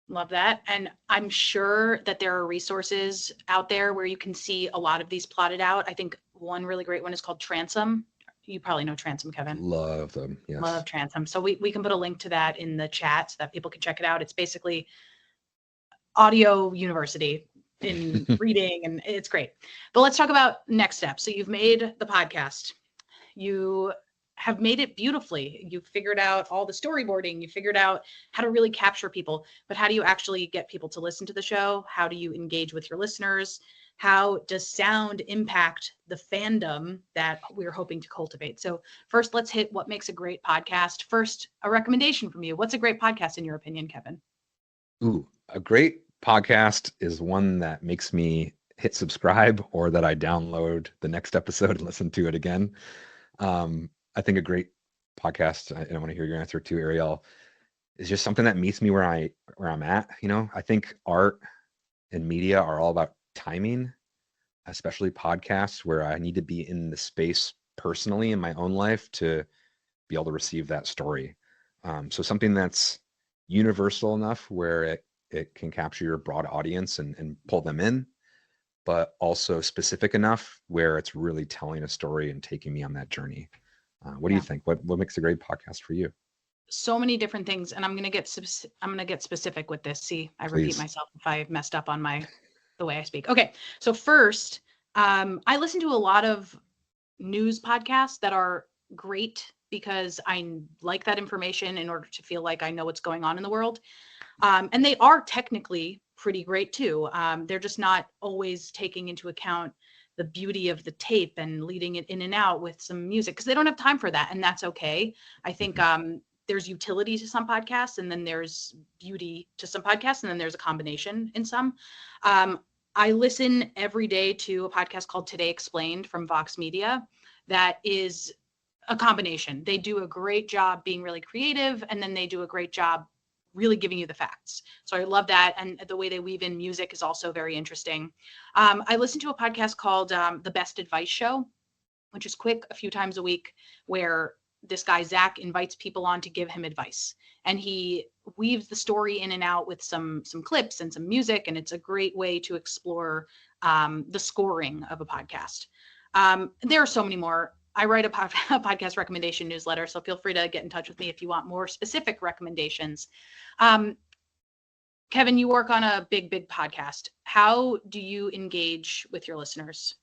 Love that. And I'm sure that there are resources out there where you can see a lot of these plotted out. I think one really great one is called Transom. You probably know Transom, Kevin. Love them. Yes. Love Transom. So we can put a link to that in the chat so that people can check it out. It's basically audio university in reading, and it's great. But let's talk about next steps. So you've made the podcast. You have made it beautifully. You figured out all the storyboarding. You figured out how to really capture people. But how do you actually get people to listen to the show? How do you engage with your listeners? How does sound impact the fandom that we're hoping to cultivate? So first, let's hit what makes a great podcast. First, a recommendation from you. What's a great podcast in your opinion, Kevin? Ooh, a great podcast is one that makes me hit subscribe or that I download the next episode and listen to it again. I think a great podcast, and I want to hear your answer too, Arielle, is just something that meets me where I'm at. You know, I think art and media are all about timing, especially podcasts, where I need to be in the space personally in my own life to be able to receive that story. So something that's universal enough where it can capture your broad audience and pull them in, but also specific enough where it's really telling a story and taking me on that journey. What do you think? What makes a great podcast for you? So many different things, and I'm gonna get specific with this. See, I repeat myself if I messed up on the way I speak. Okay, so first, I listen to a lot of news podcasts that are great because I like that information in order to feel like I know what's going on in the world. And they are technically pretty great too. They're just not always taking into account the beauty of the tape and leading it in and out with some music because they don't have time for that. And that's okay. I think there's utility to some podcasts, and then there's beauty to some podcasts, and then there's a combination in some. I listen every day to a podcast called Today Explained from Vox Media. That is a combination. They do a great job being really creative, and then they do a great job really giving you the facts. So I love that. And the way they weave in music is also very interesting. I listen to a podcast called The Best Advice Show, which is quick, a few times a week, where this guy, Zach, invites people on to give him advice. And he weaves the story in and out with some clips and some music. And it's a great way to explore the scoring of a podcast. There are so many more. I write a podcast recommendation newsletter, so feel free to get in touch with me if you want more specific recommendations. Kevin, you work on a big podcast. How do you engage with your listeners?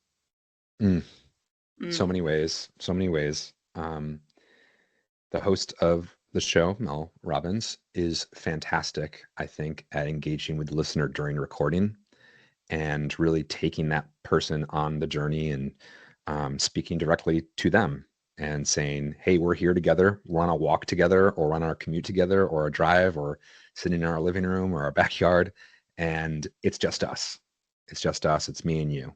So many ways. The host of the show, Mel Robbins, is fantastic, I think, at engaging with the listener during recording and really taking that person on the journey and speaking directly to them and saying, hey, we're here together. We're on a walk together, or on our commute together, or a drive, or sitting in our living room or our backyard. And it's just us. It's just us. It's me and you.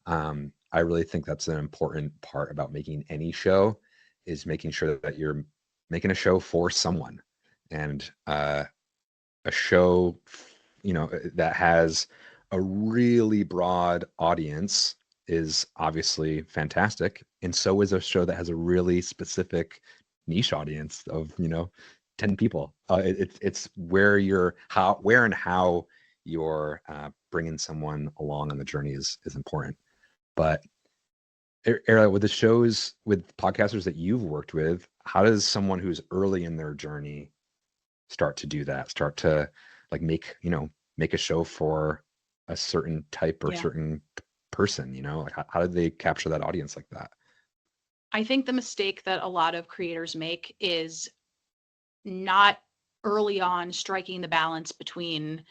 I really think that's an important part about making any show, is making sure that you're making a show for someone, and a show, that has a really broad audience is obviously fantastic. And so is a show that has a really specific niche audience of, 10 people. It's where and how you're bringing someone along on the journey is important. But Arielle, with the shows, with podcasters that you've worked with, how does someone who's early in their journey start to do that? Start to make a show for a certain type or certain person, how do they capture that audience like that? I think the mistake that a lot of creators make is not early on striking the balance between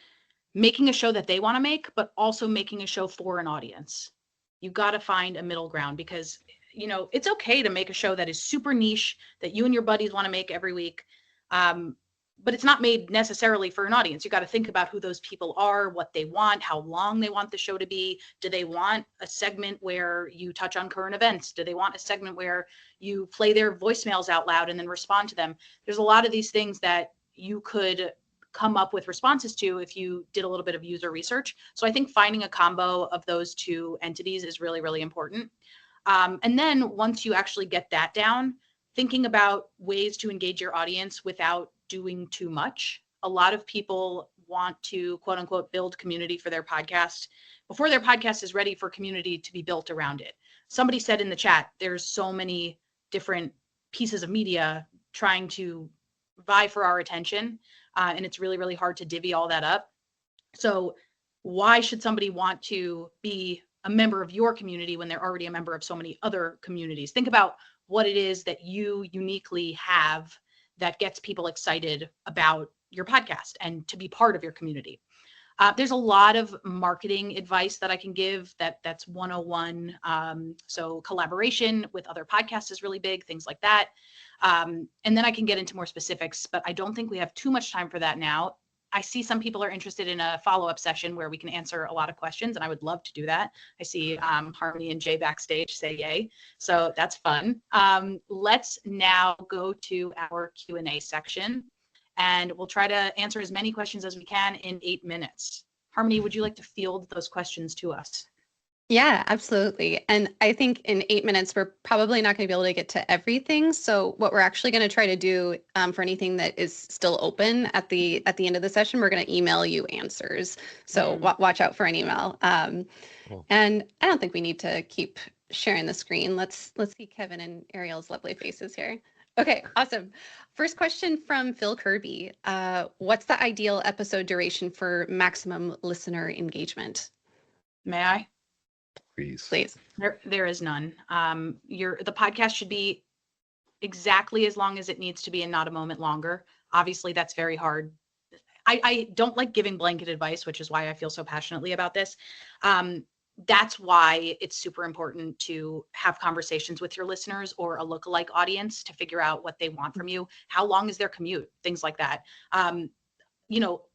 making a show that they want to make, but also making a show for an audience. You've got to find a middle ground, because it's okay to make a show that is super niche that you and your buddies want to make every week. But it's not made necessarily for an audience. You got to think about who those people are, what they want, how long they want the show to be. Do they want a segment where you touch on current events? Do they want a segment where you play their voicemails out loud and then respond to them? There's a lot of these things that you could come up with responses to if you did a little bit of user research. So I think finding a combo of those two entities is really, really important. And then once you actually get that down, thinking about ways to engage your audience without doing too much. A lot of people want to, quote unquote, build community for their podcast before their podcast is ready for community to be built around it. Somebody said in the chat, there's so many different pieces of media trying to vie for our attention. And it's really, really hard to divvy all that up. So why should somebody want to be a member of your community when they're already a member of so many other communities? Think about what it is that you uniquely have that gets people excited about your podcast and to be part of your community. There's a lot of marketing advice that I can give that's 101. So collaboration with other podcasts is really big, things like that. And then I can get into more specifics, but I don't think we have too much time for that now. I see some people are interested in a follow-up session where we can answer a lot of questions, and I would love to do that. I see Harmony and Jay backstage say yay, so that's fun. Let's now go to our Q&A section, and we'll try to answer as many questions as we can in 8 minutes. Harmony, would you like to field those questions to us? Yeah, absolutely. And I think in 8 minutes, we're probably not going to be able to get to everything. So what we're actually going to try to do for anything that is still open at the end of the session, we're going to email you answers. So watch out for an email. Cool. And I don't think we need to keep sharing the screen. Let's see Kevin and Arielle's lovely faces here. Okay, awesome. First question from Phil Kirby. What's the ideal episode duration for maximum listener engagement? May I? Please. There is none. The podcast should be exactly as long as it needs to be and not a moment longer. Obviously, that's very hard. I don't like giving blanket advice, which is why I feel so passionately about this. That's why it's super important to have conversations with your listeners or a lookalike audience to figure out what they want from you. How long is their commute? Things like that.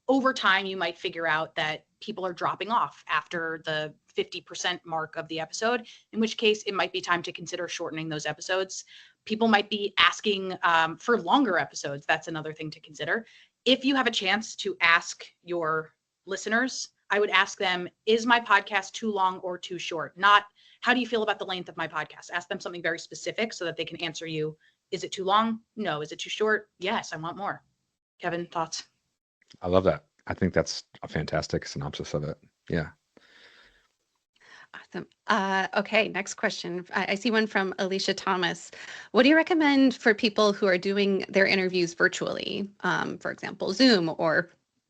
Over time, you might figure out that people are dropping off after the 50% mark of the episode, in which case it might be time to consider shortening those episodes. People might be asking for longer episodes. That's another thing to consider. If you have a chance to ask your listeners, I would ask them, is my podcast too long or too short? Not, how do you feel about the length of my podcast? Ask them something very specific so that they can answer you. Is it too long? No. Is it too short? Yes, I want more. Kevin, thoughts? I love that. I think that's a fantastic synopsis of it. Yeah. Awesome. Okay, next question. I see one from Alicia Thomas. What do you recommend for people who are doing their interviews virtually? For example, Zoom or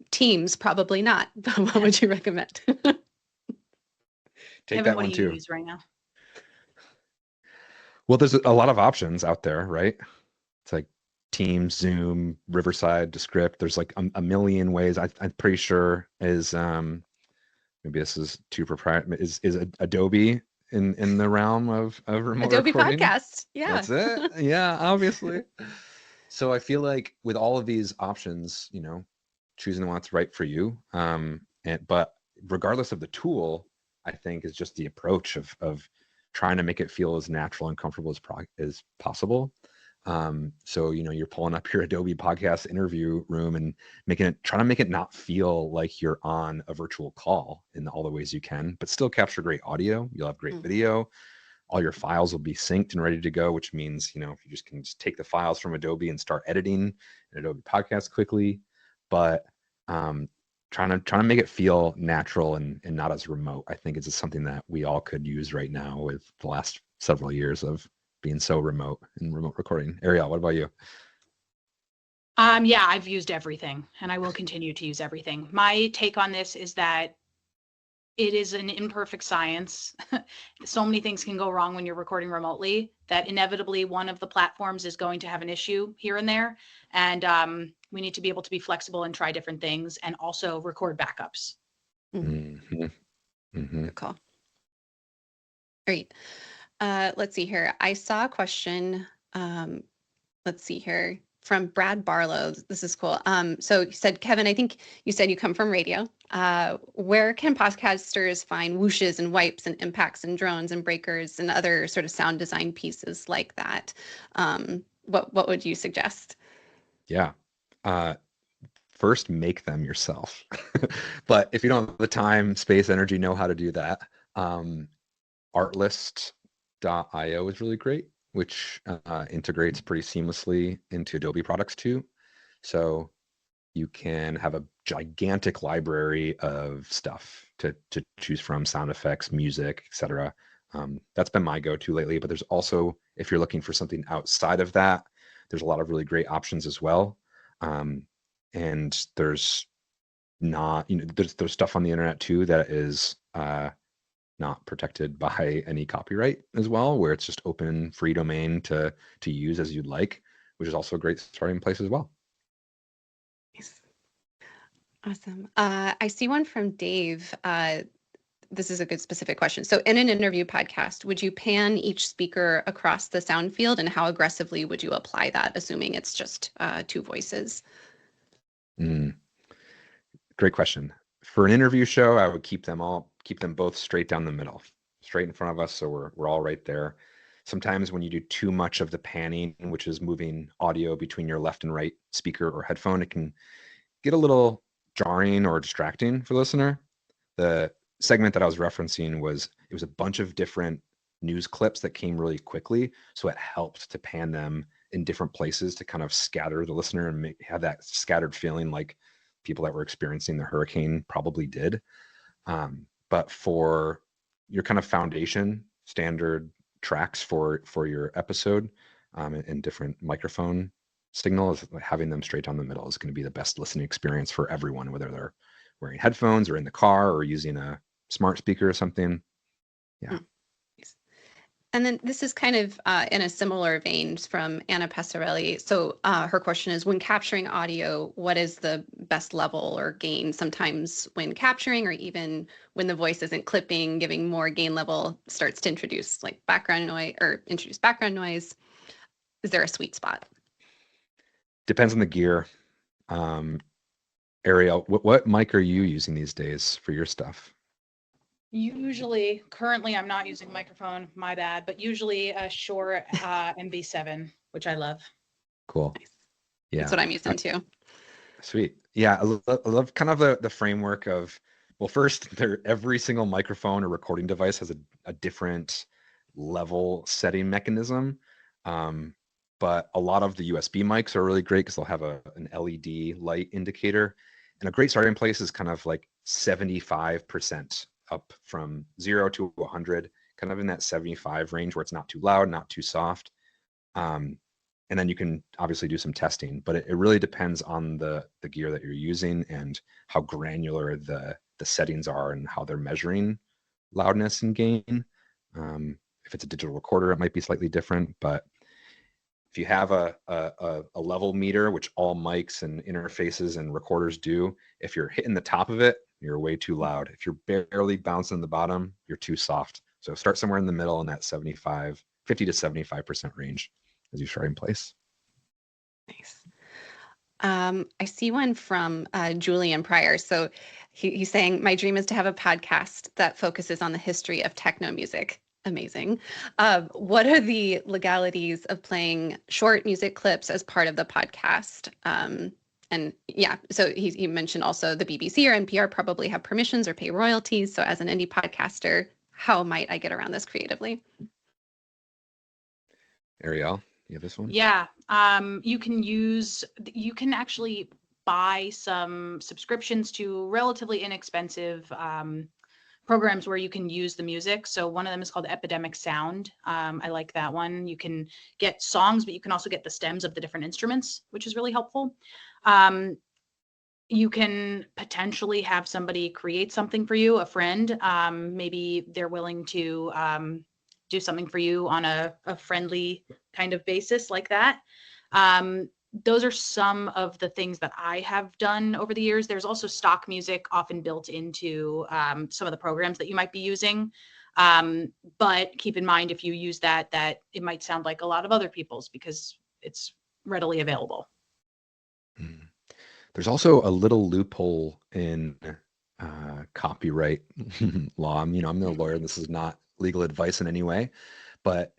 Teams? Probably not. But what would you recommend? Take Kevin, that what one do you too. use right now? Well, there's a lot of options out there, right? It's like Teams, Zoom, Riverside, Descript. There's like a million ways. I'm pretty sure is maybe this is too proprietary. Is Adobe in the realm of remote Adobe recording? Podcast. Yeah. That's it. Yeah, obviously. So I feel like with all of these options, choosing the one that's right for you. But regardless of the tool, I think is just the approach of trying to make it feel as natural and comfortable as possible. So, you're pulling up your Adobe podcast interview room and trying to make it not feel like you're on a virtual call in all the ways you can, but still capture great audio. You'll have great video. All your files will be synced and ready to go, which means, if you can just take the files from Adobe and start editing an Adobe podcast quickly, but, trying to make it feel natural and not as remote, I think is something that we all could use right now with the last several years of being so remote and remote recording. Arielle, what about you? Yeah, I've used everything and I will continue to use everything. My take on this is that it is an imperfect science. So many things can go wrong when you're recording remotely that inevitably one of the platforms is going to have an issue here and there. And we need to be able to be flexible and try different things and also record backups. Good call. All right. Let's see here. I saw a question. Let's see here from Brad Barlow. This is cool. So you said, Kevin, I think you said you come from radio. Where can podcasters find whooshes and wipes and impacts and drones and breakers and other sort of sound design pieces like that? What would you suggest? Yeah. First, make them yourself. But if you don't have the time, space, energy, know how to do that. Artlist.io is really great. which integrates pretty seamlessly into Adobe products too. So you can have a gigantic library of stuff to choose from, sound effects, music, etc. That's been my go-to lately, but there's also, if you're looking for something outside of that, there's a lot of really great options as well. And there's not, there's stuff on the internet too that is not protected by any copyright as well, where it's just open, free domain to use as you'd like, which is also a great starting place as well. Nice. Awesome. I see one from Dave. This is a good specific question. So in an interview podcast, would you pan each speaker across the sound field, and how aggressively would you apply that, assuming it's just two voices? Great question. For an interview show, I would keep them both straight down the middle, straight in front of us, so we're all right there. Sometimes when you do too much of the panning, which is moving audio between your left and right speaker or headphone, it can get a little jarring or distracting for the listener. The segment that I was referencing was a bunch of different news clips that came really quickly, so it helped to pan them in different places to kind of scatter the listener and have that scattered feeling like people that were experiencing the hurricane probably did. But for your kind of foundation standard tracks for your episode and different microphone signals, having them straight down the middle is going to be the best listening experience for everyone, whether they're wearing headphones or in the car or using a smart speaker or something. Yeah. And then this is kind of in a similar vein from Anna Passarelli. So her question is, when capturing audio, what is the best level or gain? Sometimes when capturing, or even when the voice isn't clipping, giving more gain level starts to introduce like background noise or introduce background noise. Is there a sweet spot? Depends on the gear. Arielle, what mic are you using these days for your stuff? Currently, I'm not using microphone, my bad, but usually a Shure MV7, which I love. Cool. Nice. Yeah. That's what I'm using too. Sweet. Yeah, I love kind of the framework of, well, first, every single microphone or recording device has a different level setting mechanism. But a lot of the USB mics are really great because they'll have an LED light indicator. And a great starting place is kind of like 75% up from 0 to 100, kind of in that 75 range where it's not too loud, not too soft. And then you can obviously do some testing, but it really depends on the gear that you're using and how granular the settings are and how they're measuring loudness and gain. If it's a digital recorder, it might be slightly different, but if you have a level meter, which all mics and interfaces and recorders do, if you're hitting the top of it, you're way too loud. If you're barely bouncing the bottom, you're too soft. So start somewhere in the middle in that 50 to 75% range as your starting place. Nice. I see one from Julian Pryor. So he's saying, my dream is to have a podcast that focuses on the history of techno music. Amazing. What are the legalities of playing short music clips as part of the podcast? And yeah, so he mentioned also the BBC or NPR probably have permissions or pay royalties. So as an indie podcaster, how might I get around this creatively? Arielle, you have this one? Yeah, you can actually buy some subscriptions to relatively inexpensive programs where you can use the music. So one of them is called Epidemic Sound. I like that one. You can get songs, but you can also get the stems of the different instruments, which is really helpful. You can potentially have somebody create something for you, a friend. Maybe they're willing to do something for you on a friendly kind of basis like that. Those are some of the things that I have done over the years. There's also stock music often built into some of the programs that you might be using. But keep in mind, if you use that it might sound like a lot of other people's because it's readily available. There's also a little loophole in copyright law. I'm no lawyer, and this is not legal advice in any way. But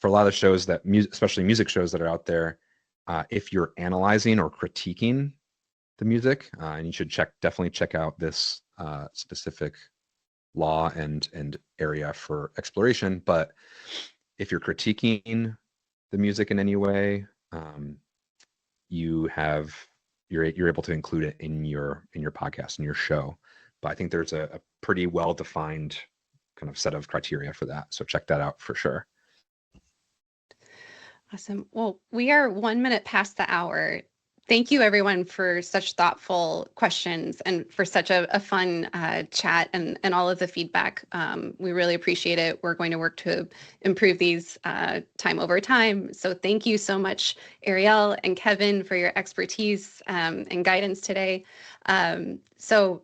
for a lot of shows especially music shows that are out there, if you're analyzing or critiquing the music, and you should definitely check out this specific law and area for exploration. But if you're critiquing the music in any way, you're able to include it in your podcast, in your show. But I think there's a pretty well-defined kind of set of criteria for that. So check that out for sure. Awesome. Well, we are 1 minute past the hour. Thank you, everyone, for such thoughtful questions and for such a fun chat and all of the feedback. We really appreciate it. We're going to work to improve these time over time. So thank you so much, Arielle and Kevin, for your expertise and guidance today. So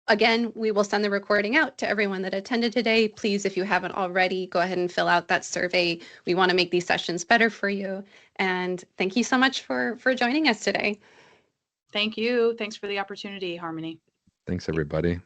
again, we will send the recording out to everyone that attended today. Please, if you haven't already, go ahead and fill out that survey. We want to make these sessions better for you. And thank you so much for joining us today. Thank you. Thanks for the opportunity, Harmony. Thanks, everybody.